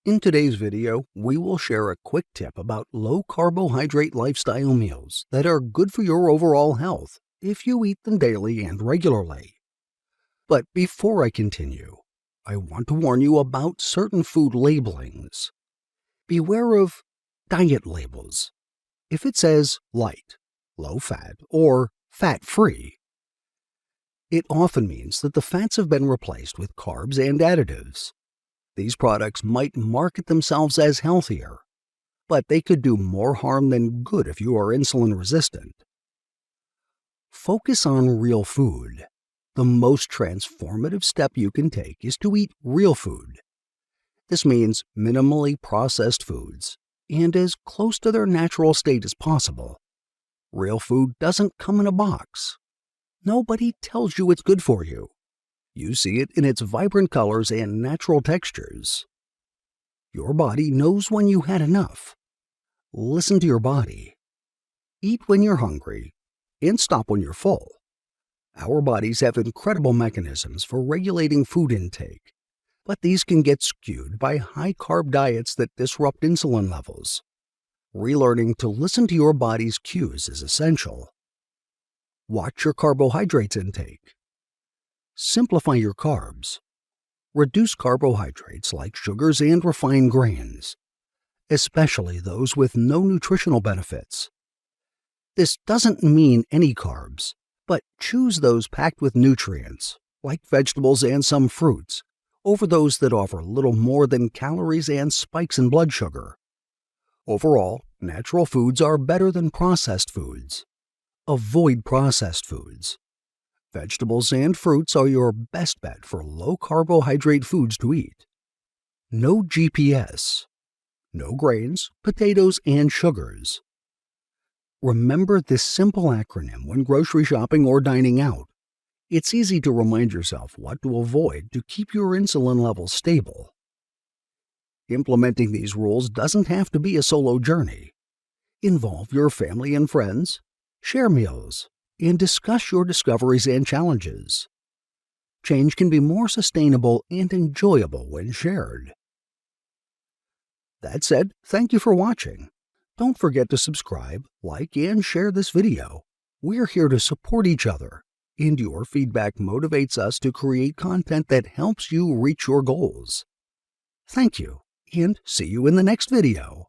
In today's video, we will share a quick tip about low-carbohydrate lifestyle meals that are good for your overall health if you eat them daily and regularly. But before I continue, I want to warn you about certain food labelings. Beware of diet labels. If it says light, low-fat, or fat-free, it often means that the fats have been replaced with carbs and additives. These products might market themselves as healthier, but they could do more harm than good if you are insulin resistant. Focus on real food. The most transformative step you can take is to eat real food. This means minimally processed foods and as close to their natural state as possible. Real food doesn't come in a box. Nobody tells you it's good for you. You see it in its vibrant colors and natural textures. Your body knows when you had enough. Listen to your body. Eat when you're hungry and stop when you're full. Our bodies have incredible mechanisms for regulating food intake, but these can get skewed by high-carb diets that disrupt insulin levels. Relearning to listen to your body's cues is essential. Watch your carbohydrates intake. Simplify your carbs. Reduce carbohydrates like sugars and refined grains, especially those with no nutritional benefits. This doesn't mean any carbs, but choose those packed with nutrients, like vegetables and some fruits, over those that offer little more than calories and spikes in blood sugar. Overall, natural foods are better than processed foods. Avoid processed foods. Vegetables and fruits are your best bet for low-carbohydrate foods to eat. No GPS. No grains, potatoes, and sugars. Remember this simple acronym when grocery shopping or dining out. It's easy to remind yourself what to avoid to keep your insulin levels stable. Implementing these rules doesn't have to be a solo journey. Involve your family and friends, share meals, and discuss your discoveries and challenges. Change can be more sustainable and enjoyable when shared. That said, thank you for watching. Don't forget to subscribe, like, and share this video. We're here to support each other, and your feedback motivates us to create content that helps you reach your goals. Thank you, and see you in the next video.